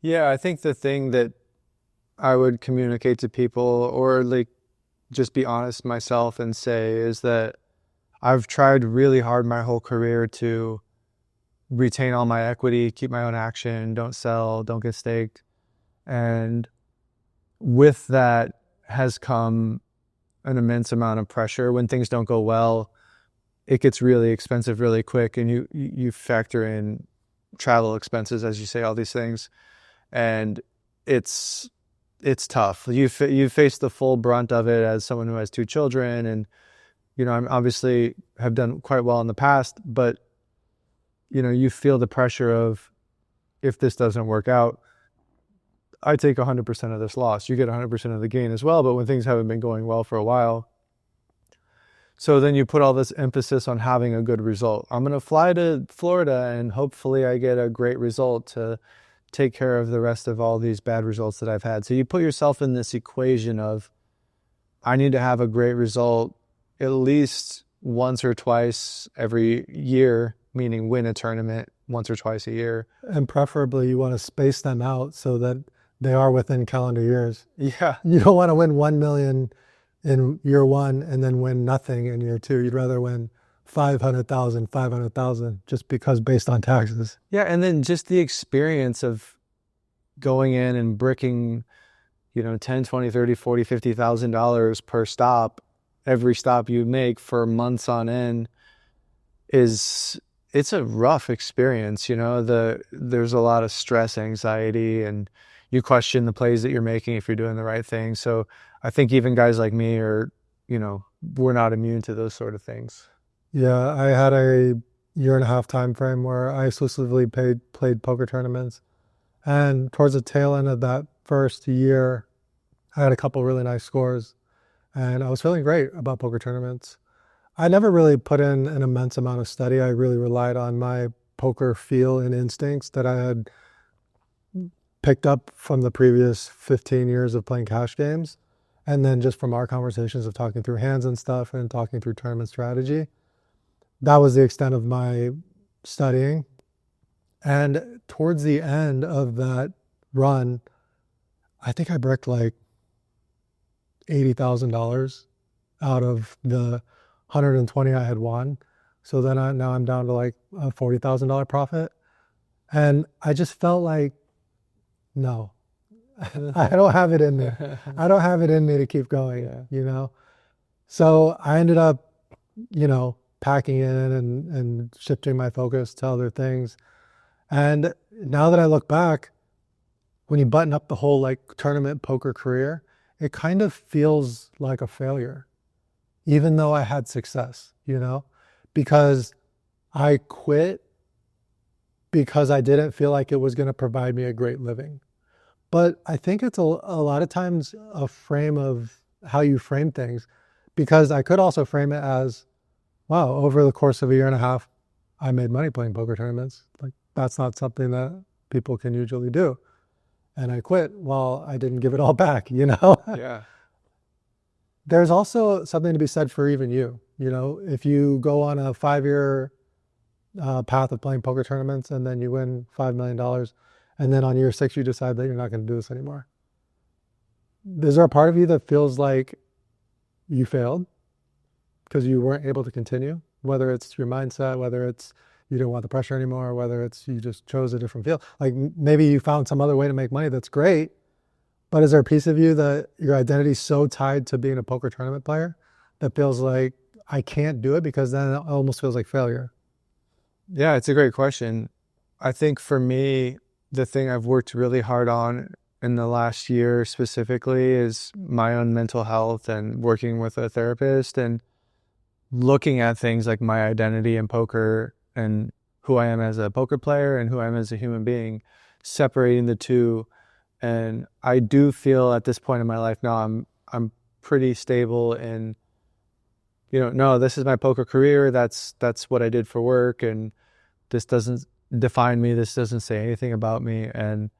Speaker 1: Yeah, I think the thing that I would communicate to people, or like just be honest myself and say, is that I've tried really hard my whole career to retain all my equity, keep my own action, don't sell, don't get staked. And with that has come an immense amount of pressure. When things don't go well, it gets really expensive really quick, and you factor in travel expenses, as you say, all these things, and it's tough. You face the full brunt of it as someone who has 2 children, and I'm obviously have done quite well in the past, but you feel the pressure of, if this doesn't work out, I take 100% of this loss. You get 100% of the gain as well, but when things haven't been going well for a while. So then you put all this emphasis on having a good result. I'm going to fly to Florida and hopefully I get a great result to take care of the rest of all these bad results that I've had. So you put yourself in this equation of, I need to have a great result at least once or twice every year, meaning win a tournament once or twice a year.
Speaker 3: And preferably you want to space them out so that they are within calendar years.
Speaker 1: Yeah.
Speaker 3: You don't want to win 1 million in year 1 and then win nothing in year 2. You'd rather win 500,000 just because, based on taxes.
Speaker 1: Yeah, and then just the experience of going in and bricking, $10, 20, 30, 40, $50,000 per stop, every stop you make for months on end, it's a rough experience. There's a lot of stress, anxiety, and you question the plays that you're making if you're doing the right thing. So I think even guys like me are, we're not immune to those sort of things.
Speaker 3: Yeah, I had a 1.5-year time frame where I exclusively played poker tournaments. And towards the tail end of that first year, I had a couple really nice scores. And I was feeling great about poker tournaments. I never really put in an immense amount of study. I really relied on my poker feel and instincts that I had picked up from the previous 15 years of playing cash games. And then just from our conversations of talking through hands and stuff and talking through tournament strategy. That was the extent of my studying. And towards the end of that run, I think I bricked like $80,000 out of the 120 I had won. So then now I'm down to like a $40,000 profit. And I just felt like, no, I don't have it in me. I don't have it in me to keep going, So I ended up, packing in and shifting my focus to other things. And now that I look back, when you button up the whole like tournament poker career, it kind of feels like a failure, even though I had success, because I quit because I didn't feel like it was going to provide me a great living. But I think it's a lot of times a frame of how you frame things, because I could also frame it as, wow, over the course of a 1.5 years, I made money playing poker tournaments. Like, that's not something that people can usually do. And I quit. Well, I didn't give it all back,
Speaker 1: Yeah.
Speaker 3: There's also something to be said for even you. If you go on a 5-year path of playing poker tournaments and then you win $5 million, and then on year 6 you decide that you're not going to do this anymore. Is there a part of you that feels like you failed because you weren't able to continue? Whether it's your mindset, whether it's you didn't want the pressure anymore, whether it's you just chose a different field. Like maybe you found some other way to make money that's great, but is there a piece of you that your identity is so tied to being a poker tournament player that feels like I can't do it, because then it almost feels like failure?
Speaker 1: Yeah, it's a great question. I think for me, the thing I've worked really hard on in the last year specifically is my own mental health and working with a therapist and looking at things like my identity in poker and who I am as a poker player and who I am as a human being, separating the two. And I do feel at this point in my life now I'm pretty stable in, no, this is my poker career. That's what I did for work, and this doesn't define me. This doesn't say anything about me. And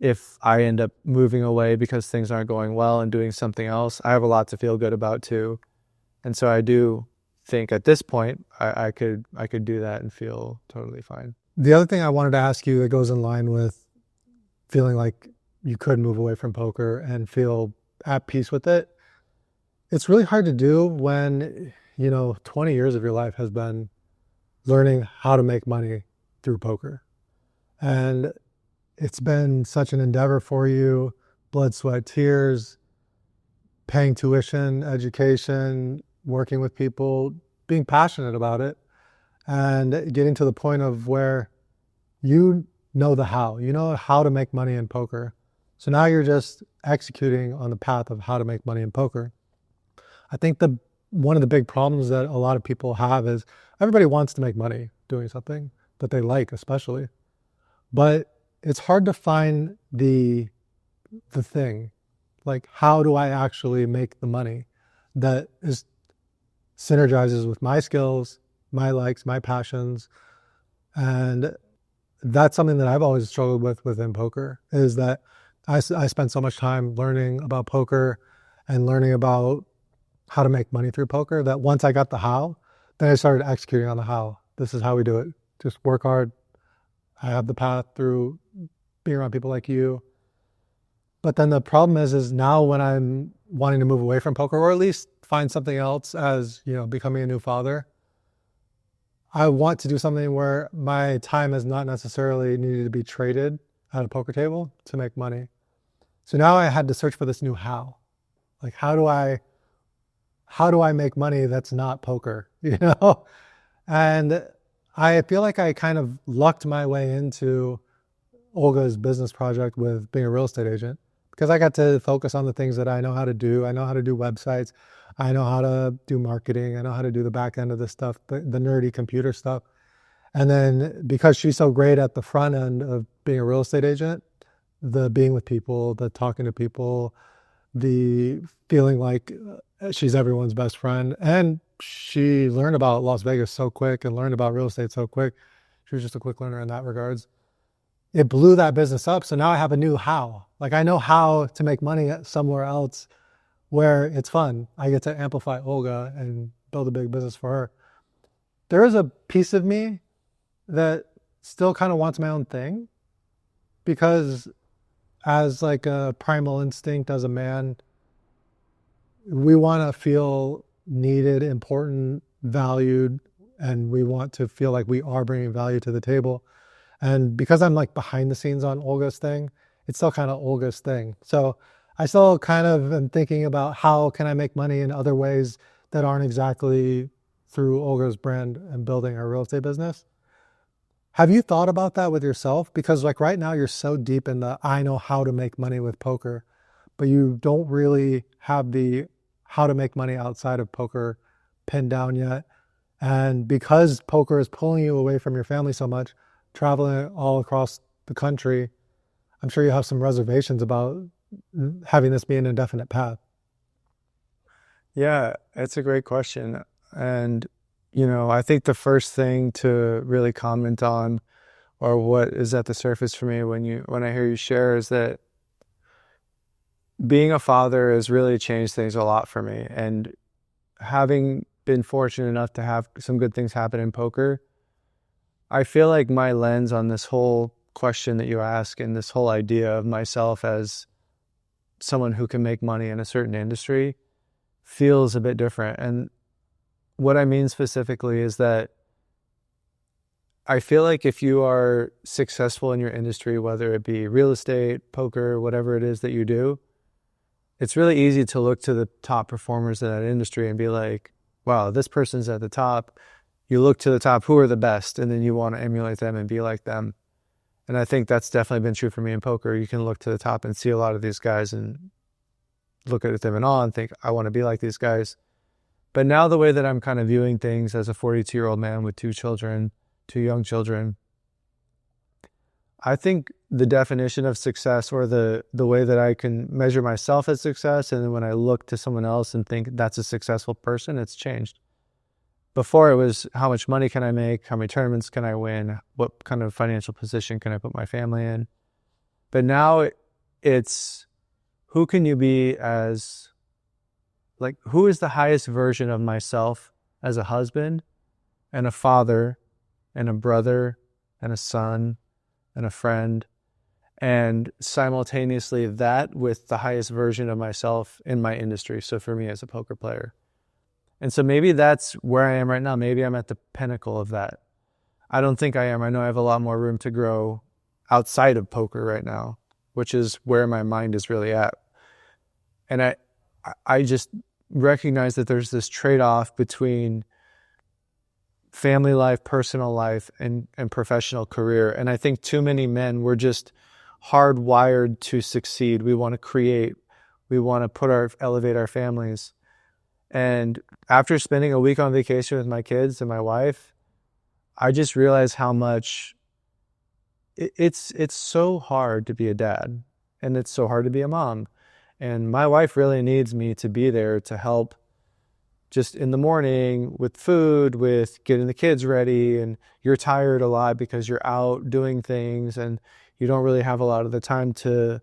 Speaker 1: if I end up moving away because things aren't going well and doing something else, I have a lot to feel good about too. And so I do think at this point I could do that and feel totally fine.
Speaker 3: The other thing I wanted to ask you that goes in line with feeling like you could move away from poker and feel at peace with it. It's really hard to do when, 20 years of your life has been learning how to make money through poker. And it's been such an endeavor for you, blood, sweat, tears, paying tuition, education, working with people, being passionate about it, and getting to the point of where you know how to make money in poker. So now you're just executing on the path of how to make money in poker. I think one of the big problems that a lot of people have is everybody wants to make money doing something that they like, especially. But it's hard to find the thing, like how do I actually make the money that synergizes with my skills, my likes, my passions. And that's something that I've always struggled with within poker, is that I spent so much time learning about poker and learning about how to make money through poker that once I got the how, then I started executing on the how. This is how we do it. Just work hard. I have the path through being around people like you. But then the problem is now when I'm wanting to move away from poker, or at least find something else as, becoming a new father, I want to do something where my time is not necessarily needed to be traded at a poker table to make money. So now I had to search for this new how. Like, how do I make money that's not poker, And I feel like I kind of lucked my way into Olga's business project with being a real estate agent, because I got to focus on the things that I know how to do. I know how to do websites. I know how to do marketing. I know how to do the back end of this stuff, the nerdy computer stuff. And then because she's so great at the front end of being a real estate agent, the being with people, the talking to people, the feeling like she's everyone's best friend. And she learned about Las Vegas so quick and learned about real estate so quick. She was just a quick learner in that regards. It blew that business up. So now I have a new how. Like, I know how to make money somewhere else where it's fun. I get to amplify Olga and build a big business for her. There is a piece of me that still kind of wants my own thing, because as like a primal instinct as a man, we want to feel needed, important, valued, and we want to feel like we are bringing value to the table. And because I'm like behind the scenes on Olga's thing, it's still kind of Olga's thing. So I still kind of am thinking about how can I make money in other ways that aren't exactly through Olga's brand and building our real estate business. Have you thought about that with yourself? Because like right now you're so deep in the I know how to make money with poker, but you don't really have the how to make money outside of poker pinned down yet. And because poker is pulling you away from your family so much, traveling all across the country, I'm sure you have some reservations about having this be an indefinite path.
Speaker 1: Yeah, it's a great question. And, I think the first thing to really comment on, or what is at the surface for me when I hear you share, is that being a father has really changed things a lot for me. And having been fortunate enough to have some good things happen in poker, I feel like my lens on this whole question that you ask and this whole idea of myself as someone who can make money in a certain industry feels a bit different. And what I mean specifically is that I feel like if you are successful in your industry, whether it be real estate, poker, whatever it is that you do, it's really easy to look to the top performers in that industry and be like, wow, this person's at the top. You look to the top, who are the best? And then you want to emulate them and be like them. And I think that's definitely been true for me in poker. You can look to the top and see a lot of these guys and look at them in awe and think, I want to be like these guys. But now the way that I'm kind of viewing things as a 42-year-old man with 2 children, two young children. I think the definition of success, or the way that I can measure myself as success, and then when I look to someone else and think that's a successful person, it's changed. Before it was how much money can I make, how many tournaments can I win, what kind of financial position can I put my family in. But now it's who can you be as, like, who is the highest version of myself as a husband and a father and a brother and a son and a friend, and simultaneously that with the highest version of myself in my industry. So for me as a poker player. And so maybe that's where I am right now. Maybe I'm at the pinnacle of that. I don't think I am. I know I have a lot more room to grow outside of poker right now, which is where my mind is really at. And I just recognize that there's this trade-off between family life, personal life, and professional career. And I think too many men, we're just hardwired to succeed. We want to create. We want to elevate our families. And after spending a week on vacation with my kids and my wife, I just realized how much it's so hard to be a dad, and it's so hard to be a mom. And my wife really needs me to be there to help just in the morning with food, with getting the kids ready, and you're tired a lot because you're out doing things and you don't really have a lot of the time to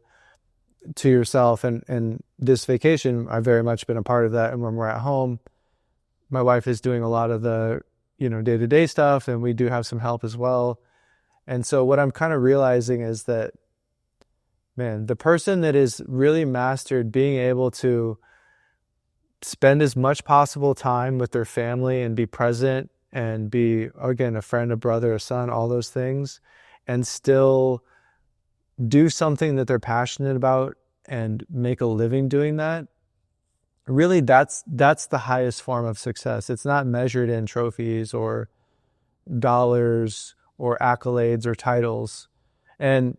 Speaker 1: yourself. And this vacation, I've very much been a part of that. And when we're at home, my wife is doing a lot of the, day-to-day stuff, and we do have some help as well. And so what I'm kind of realizing is that, man, the person that is really mastered being able to spend as much possible time with their family and be present and be, again, a friend, a brother, a son, all those things, and still do something that they're passionate about and make a living doing that, really that's the highest form of success. It's not measured in trophies or dollars or accolades or titles. And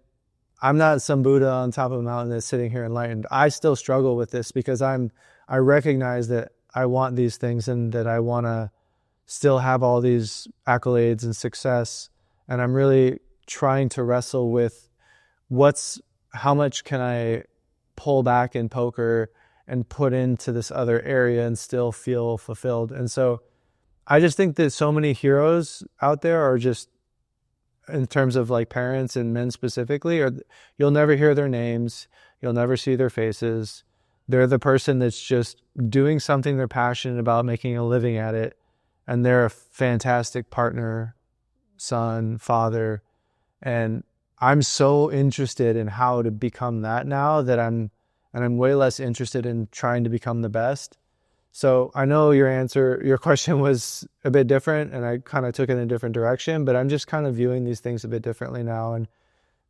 Speaker 1: I'm not some Buddha on top of a mountain that's sitting here enlightened. I still struggle with this because I recognize that I want these things and that I want to still have all these accolades and success. And I'm really trying to wrestle with how much can I pull back in poker and put into this other area and still feel fulfilled. And so I just think that so many heroes out there are just, in terms of like parents and men specifically, or you'll never hear their names, you'll never see their faces. They're the person that's just doing something they're passionate about, making a living at it, and they're a fantastic partner, son, father. And I'm so interested in how to become that now that I'm way less interested in trying to become the best. So I know your question was a bit different, and I kind of took it in a different direction, but I'm just kind of viewing these things a bit differently now. And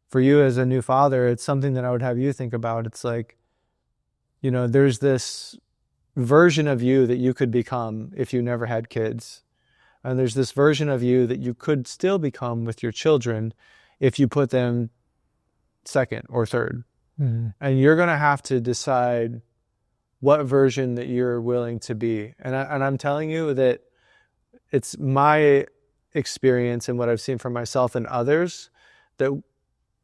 Speaker 1: for you as a new father, it's something that I would have you think about. It's like, there's this version of you that you could become if you never had kids. And there's this version of you that you could still become with your children if you put them second or third. Mm-hmm. And you're going to have to decide what version that you're willing to be. And I'm telling you that it's my experience and what I've seen from myself and others, that,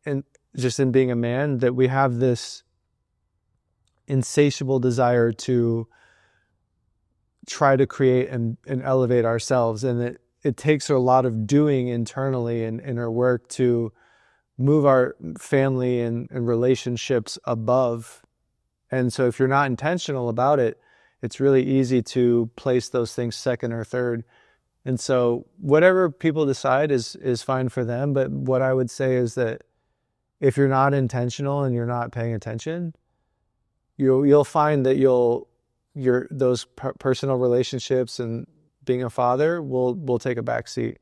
Speaker 1: and just in being a man, that we have this insatiable desire to try to create and elevate ourselves. And that it takes a lot of doing internally in our work to move our family and relationships above. And so if you're not intentional about it, it's really easy to place those things second or third. And so whatever people decide is fine for them. But what I would say is that if you're not intentional and you're not paying attention, you'll find that those personal relationships and being a father will take a back seat.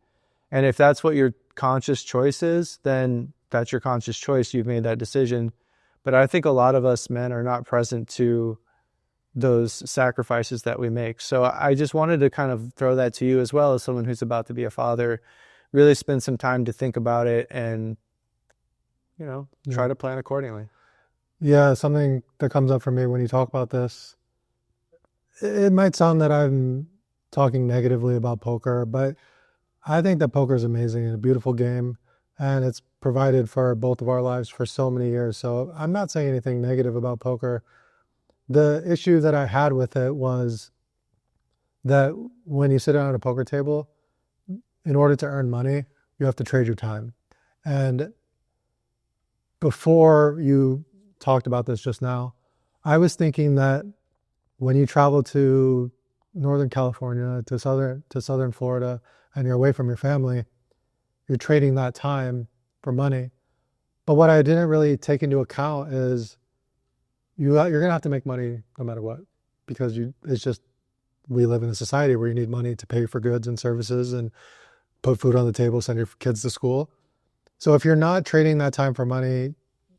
Speaker 1: And if that's what your conscious choice is, then that's your conscious choice. You've made that decision. But I think a lot of us men are not present to those sacrifices that we make. So I just wanted to kind of throw that to you as well, as someone who's about to be a father. Really spend some time to think about it and, try to plan accordingly.
Speaker 3: Yeah, something that comes up for me when you talk about this, it might sound that I'm talking negatively about poker, but I think that poker is amazing and a beautiful game, and it's provided for both of our lives for so many years. So I'm not saying anything negative about poker. The issue that I had with it was that when you sit down at a poker table, in order to earn money, you have to trade your time. And before you talked about this just now, I was thinking that when you travel to Northern California, to Southern Florida, and you're away from your family, you're trading that time for money. But what I didn't really take into account is you're going to have to make money no matter what, because it's just, we live in a society where you need money to pay for goods and services and put food on the table, send your kids to school. So if you're not trading that time for money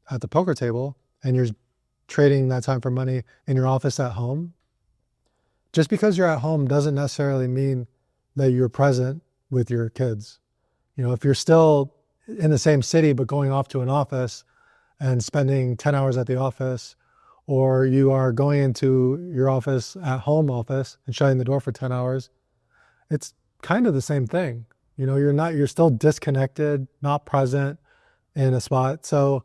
Speaker 3: at the poker table and you're trading that time for money in your office at home, just because you're at home doesn't necessarily mean that you're present with your kids. If you're still in the same city but going off to an office and spending 10 hours at the office, or you are going into your office at home office and shutting the door for 10 hours, it's kind of the same thing. You're still disconnected, not present in a spot. So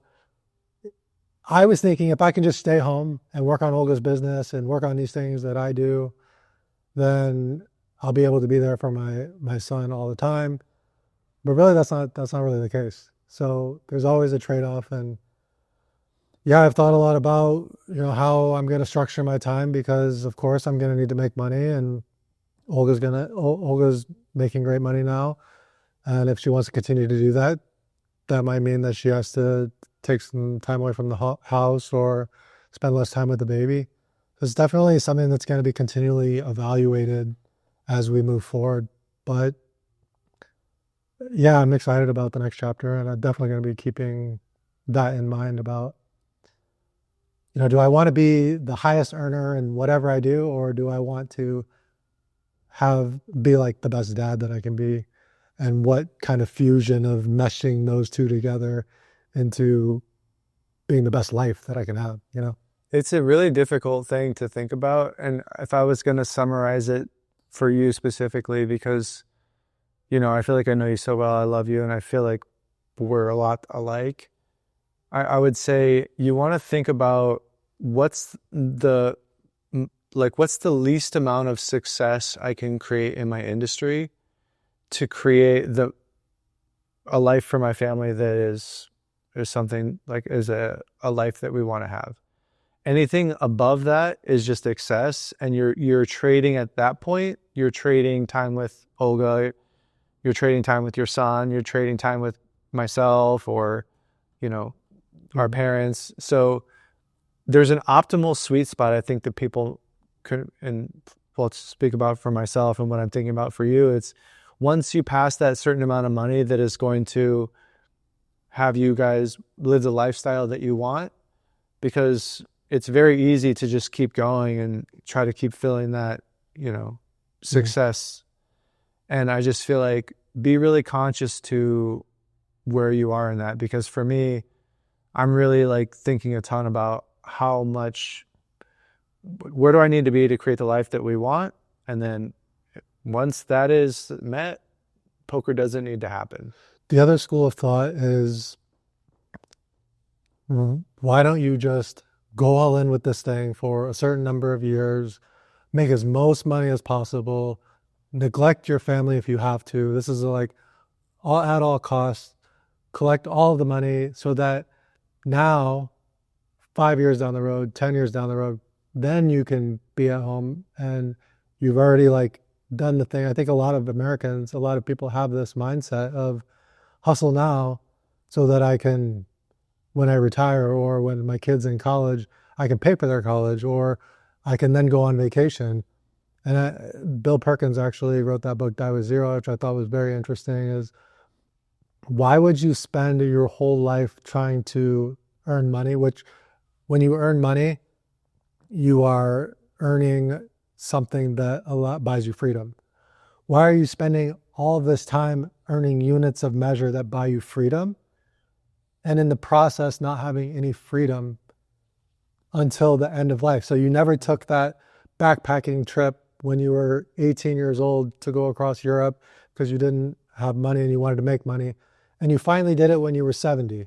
Speaker 3: I was thinking if I can just stay home and work on Olga's business and work on these things that I do, then I'll be able to be there for my son all the time. But really, that's not really the case. So there's always a trade-off. And yeah, I've thought a lot about, how I'm going to structure my time, because of course I'm going to need to make money, and Olga's making great money now. And if she wants to continue to do that, that might mean that she has to take some time away from the house or spend less time with the baby. It's definitely something that's going to be continually evaluated as we move forward. But yeah, I'm excited about the next chapter, and I'm definitely going to be keeping that in mind about, do I want to be the highest earner in whatever I do, or do I want to be like the best dad that I can be? And what kind of fusion of meshing those two together into being the best life that I can have,
Speaker 1: It's a really difficult thing to think about. And if I was going to summarize it for you specifically, because, I feel like I know you so well, I love you, and I feel like we're a lot alike. I would say you want to think about what's the least amount of success I can create in my industry to create a life for my family that is something like is a life that we want to have. Anything above that is just excess, and you're trading at that point. You're trading time with Olga, you're trading time with your son, you're trading time with myself, or our parents. So there's an optimal sweet spot, I think, that people could, and let's speak about for myself and what I'm thinking about for you. It's once you pass that certain amount of money that is going to have you guys live the lifestyle that you want, because it's very easy to just keep going and try to keep filling that, success. And I just feel like be really conscious to where you are in that, because for me, I'm really thinking a ton about where do I need to be to create the life that we want? And then once that is met, poker doesn't need to happen.
Speaker 3: The other school of thought is, why don't you just go all in with this thing for a certain number of years, make as most money as possible, neglect your family if you have to. This is at all costs, collect all of the money so that now, 5 years down the road, 10 years down the road, then you can be at home and you've already done the thing. I think a lot of people have this mindset of hustle now so that I can, when I retire or when my kid's in college, I can pay for their college, or I can then go on vacation. And Bill Perkins actually wrote that book, Die with Zero, which I thought was very interesting, is why would you spend your whole life trying to earn money, which when you earn money, you are earning something that a lot buys you freedom. Why are you spending all of this time earning units of measure that buy you freedom, and in the process not having any freedom until the end of life? So you never took that backpacking trip when you were 18 years old to go across Europe because you didn't have money and you wanted to make money, and you finally did it when you were 70.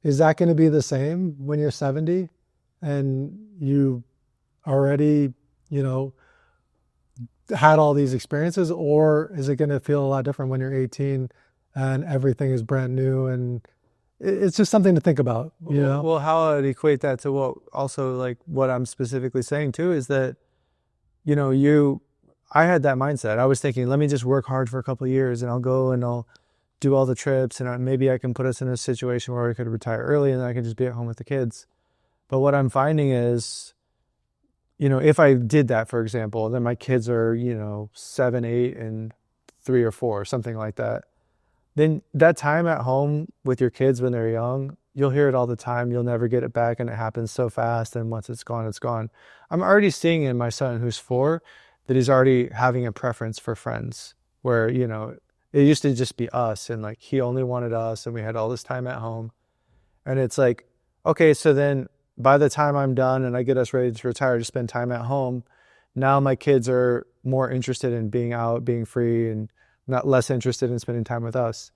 Speaker 3: Is that going to be the same when you're 70 and you already, had all these experiences, or is it going to feel a lot different when you're 18 and everything is brand new? And it's just something to think about,
Speaker 1: Well, how I'd equate that to what I'm specifically saying too is that, I had that mindset. I was thinking, let me just work hard for a couple of years and I'll go and I'll do all the trips and maybe I can put us in a situation where I could retire early and then I could just be at home with the kids. But what I'm finding is, if I did that, for example, then my kids are, 7, 8, and 3 or 4, something like that. Then that time at home with your kids when they're young, you'll hear it all the time. You'll never get it back, and it happens so fast. And once it's gone, it's gone. I'm already seeing in my son, who's 4, that he's already having a preference for friends where, it used to just be us and like he only wanted us and we had all this time at home. And it's like, okay, so then by the time I'm done and I get us ready to retire to spend time at home, now my kids are more interested in being out, being free, and not less interested in spending time with us.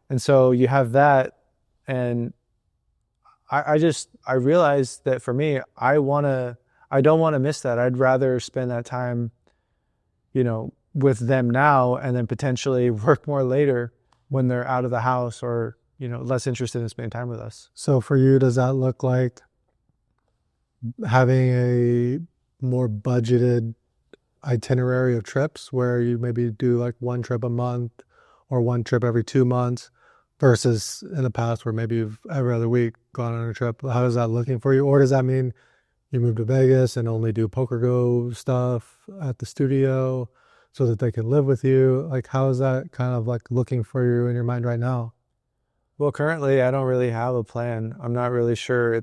Speaker 1: And so you have that. And I realized that for me, I don't want to miss that. I'd rather spend that time, with them now and then potentially work more later when they're out of the house or, less interested in spending time with us.
Speaker 3: So for you, does that look like having a more budgeted itinerary of trips where you maybe do like one trip a month or one trip every 2 months versus in the past where maybe you've every other week gone on a trip? How is that looking for you? Or does that mean you move to Vegas and only do Poker Go stuff at the studio so that they can live with you? Like, how is that kind of like looking for you in your mind right now?
Speaker 1: Well, currently I don't really have a plan. I'm not really sure.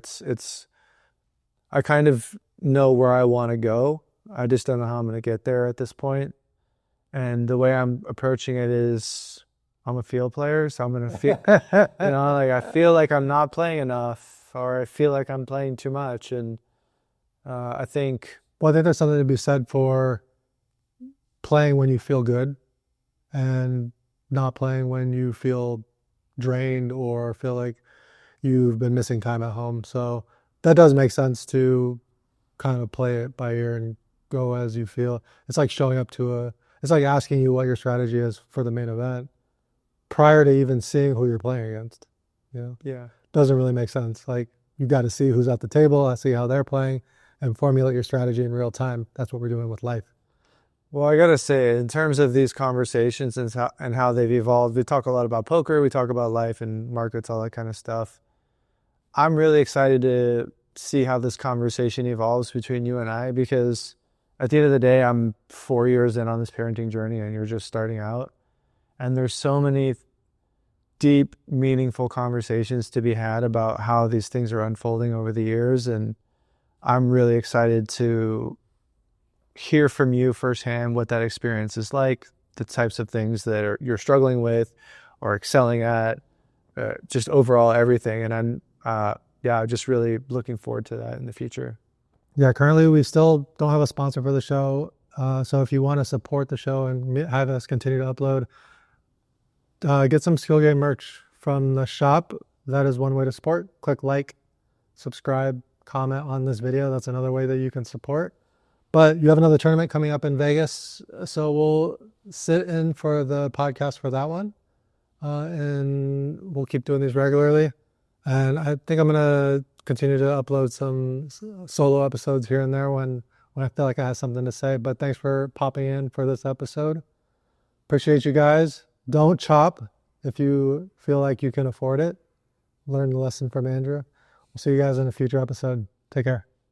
Speaker 1: I kind of know where I want to go. I just don't know how I'm going to get there at this point. And the way I'm approaching it is I'm a field player. So I'm going to feel, I feel like I'm not playing enough or I feel like I'm playing too much. And I think
Speaker 3: there's something to be said for playing when you feel good and not playing when you feel drained or feel like you've been missing time at home. So that does make sense to kind of play it by ear and go as you feel. It's like showing up it's like asking you what your strategy is for the main event prior to even seeing who you're playing against.
Speaker 1: Yeah.
Speaker 3: Doesn't really make sense. Like, you've got to see who's at the table, see how they're playing, and formulate your strategy in real time. That's what we're doing with life.
Speaker 1: Well, I got to say, in terms of these conversations and how they've evolved, we talk a lot about poker, we talk about life and markets, all that kind of stuff. I'm really excited to see how this conversation evolves between you and I, because at the end of the day, I'm 4 years in on this parenting journey and you're just starting out. And there's so many deep, meaningful conversations to be had about how these things are unfolding over the years. And I'm really excited to hear from you firsthand what that experience is like, the types of things that you're struggling with or excelling at, just overall everything. And I'm just really looking forward to that in the future.
Speaker 3: Yeah, currently we still don't have a sponsor for the show. So if you want to support the show and have us continue to upload, get some skill game merch from the shop. That is one way to support. Click like, subscribe, comment on this video. That's another way that you can support. But you have another tournament coming up in Vegas, so we'll sit in for the podcast for that one. And we'll keep doing these regularly. And I think I'm going to continue to upload some solo episodes here and there when I feel like I have something to say. But thanks for popping in for this episode. Appreciate you guys. Don't chop if you feel like you can afford it. Learn the lesson from Andrew. We'll see you guys in a future episode. Take care.